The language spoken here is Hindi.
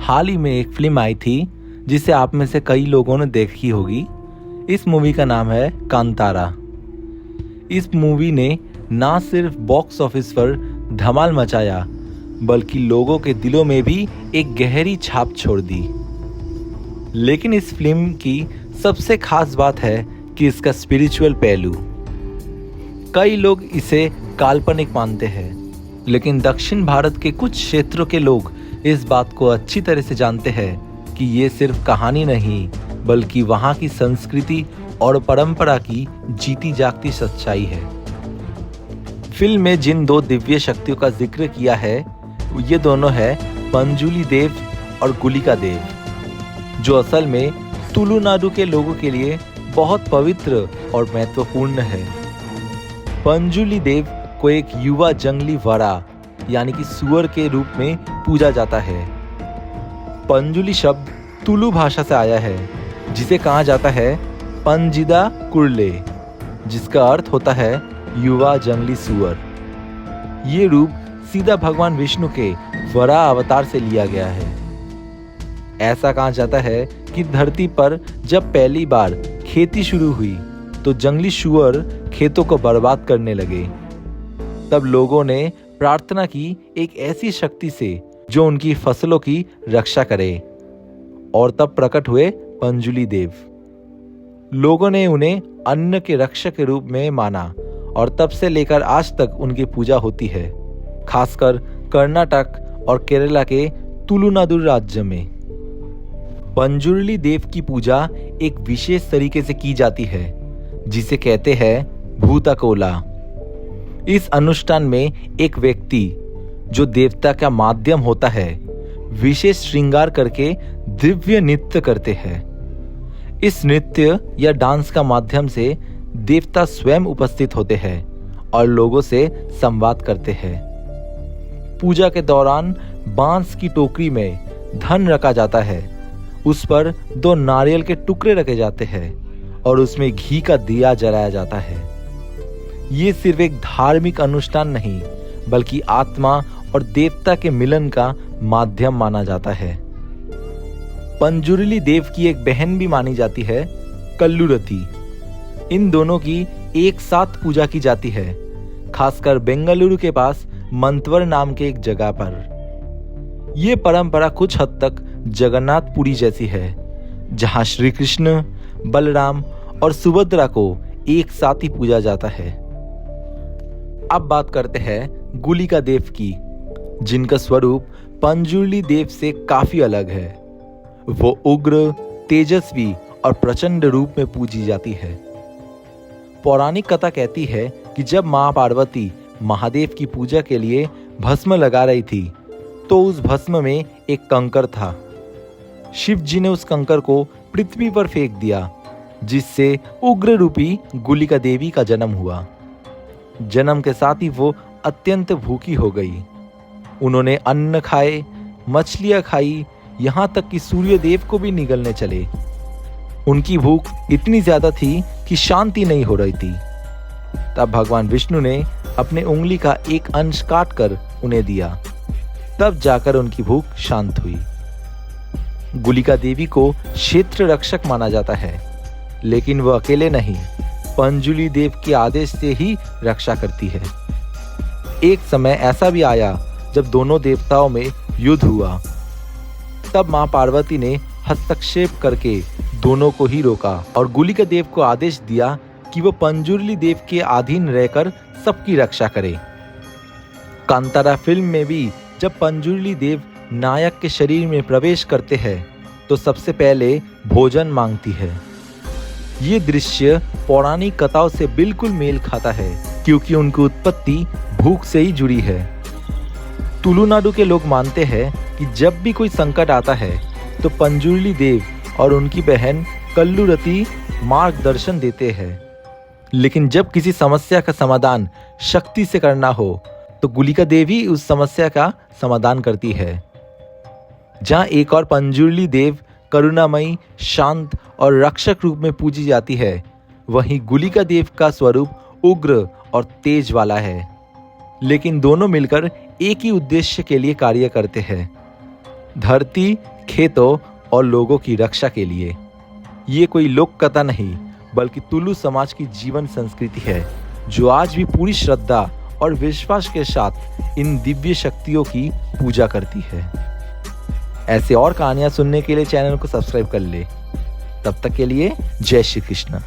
हाल ही में एक फिल्म आई थी जिसे आप में से कई लोगों ने देखी होगी। इस मूवी का नाम है कांतारा। इस मूवी ने ना सिर्फ बॉक्स ऑफिस पर धमाल मचाया बल्कि लोगों के दिलों में भी एक गहरी छाप छोड़ दी। लेकिन इस फिल्म की सबसे खास बात है कि इसका स्पिरिचुअल पहलू। कई लोग इसे काल्पनिक मानते हैं, लेकिन दक्षिण भारत के कुछ क्षेत्रों के लोग इस बात को अच्छी तरह से जानते हैं कि ये सिर्फ कहानी नहीं बल्कि वहाँ की संस्कृति और परंपरा की जीती जागती सच्चाई है। फिल्म में जिन दो दिव्य शक्तियों का जिक्र किया है ये दोनों हैं पंजुली देव और गुलिका देव, जो असल में तुलुनाडु के लोगों के लिए बहुत पवित्र और महत्वपूर्ण है। पंजुली देव को एक युवा जंगली वरा यानी कि सुअर के रूप में पूजा जाता है। पंजुली शब्द तुलु भाषा से आया है जिसे कहा जाता है पंजिदा कुर्ले, जिसका अर्थ होता है युवा जंगली सुअर। ये रूप सीधा भगवान विष्णु के वरा अवतार से लिया गया है। ऐसा कहा जाता है कि धरती पर जब पहली बार खेती शुरू हुई तो जंगली सुअर खेतों को बर्बाद करने लगे। तब लोगों ने प्रार्थना की एक ऐसी शक्ति से जो उनकी फसलों की रक्षा करे, और तब प्रकट हुए पंजुली देव। लोगों ने उन्हें अन्न के रक्षक के रूप में माना और तब से लेकर आज तक उनकी पूजा होती है, खासकर कर्नाटक और केरला के तुलुनाडु राज्य में। पंजुली देव की पूजा एक विशेष तरीके से की जाती है जिसे कहते हैं भूताकोला। इस अनुष्ठान में एक व्यक्ति जो देवता का माध्यम होता है विशेष श्रृंगार करके दिव्य नृत्य करते हैं। इस नृत्य या डांस का माध्यम से देवता स्वयं उपस्थित होते हैं और लोगों से संवाद करते हैं। पूजा के दौरान बांस की टोकरी में धन रखा जाता है, उस पर 2 नारियल के टुकड़े रखे जाते हैं और उसमें घी का दिया जलाया जाता है। ये सिर्फ एक धार्मिक अनुष्ठान नहीं बल्कि आत्मा और देवता के मिलन का माध्यम माना जाता है। पंजुली देव की एक बहन भी मानी जाती है, कल्लुरती। इन दोनों की एक साथ पूजा की जाती है, खासकर बेंगलुरु के पास मंतवर नाम के एक जगह पर। यह परंपरा कुछ हद तक जगन्नाथपुरी जैसी है, जहां श्री कृष्ण, बलराम और सुभद्रा को एक साथ ही पूजा जाता है। अब बात करते हैं गुलिका देव की, जिनका स्वरूप पंजुली देव से काफी अलग है। वो उग्र, तेजस्वी और प्रचंड रूप में पूजी जाती है। पौराणिक कथा कहती है कि जब मां पार्वती महादेव की पूजा के लिए भस्म लगा रही थी तो उस भस्म में एक कंकर था। शिव जी ने उस कंकर को पृथ्वी पर फेंक दिया, जिससे उग्र रूपी गुलिका देवी का जन्म हुआ। जन्म के साथ ही वो अत्यंत भूखी हो गई। उन्होंने अन्न खाए, मछलियां खाई, यहाँ तक कि सूर्य देव को भी निगलने चले। उनकी भूख इतनी ज्यादा थी कि शांति नहीं हो रही थी। तब भगवान विष्णु ने अपने उंगली का एक अंश काट कर उन्हें दिया, तब जाकर उनकी भूख शांत हुई। गुलिका देवी को क्षेत्र रक्षक माना जाता है, लेकिन वह अकेले नहीं, पंजुली देव के आदेश से ही रक्षा करती है। एक समय ऐसा भी आया जब दोनों देवताओं में युद्ध हुआ। तब मां पार्वती ने हस्तक्षेप करके दोनों को ही रोका और गुलिका देव को आदेश दिया कि वो पंजुली देव के अधीन रहकर सबकी रक्षा करे। कांतारा फिल्म में भी जब पंजुली देव नायक के शरीर में प्रवेश करते हैं तो सबसे पहले भोजन मांगती है। ये दृश्य पौराणिक कथाओं से बिल्कुल मेल खाता है, क्योंकि उनकी उत्पत्ति भूख से ही जुड़ी है। तुलुनाडु के लोग मानते हैं कि जब भी कोई संकट आता है तो पंजुली देव और उनकी बहन कल्लुरती मार्गदर्शन देते हैं। लेकिन जब किसी समस्या का समाधान शक्ति से करना हो तो गुलिका देवी उस समस्या का समाधान करती है। जहां एक और पंजुली देव करुणामयी, शांत और रक्षक रूप में पूजी जाती है, वहीं गुलिका देव का स्वरूप उग्र और तेज वाला है। लेकिन दोनों मिलकर एक ही उद्देश्य के लिए कार्य करते हैं। धरती, खेतों और लोगों की रक्षा के लिए। ये कोई लोक कथा नहीं, बल्कि तुलु समाज की जीवन संस्कृति है, जो आज भी पूरी श्रद्धा और विश्वास के साथ इन दिव्य शक्तियों की पूजा करती है। ऐसे और कहानियां सुनने के लिए चैनल को सब्सक्राइब कर ले। तब तक के लिए जय श्री कृष्ण।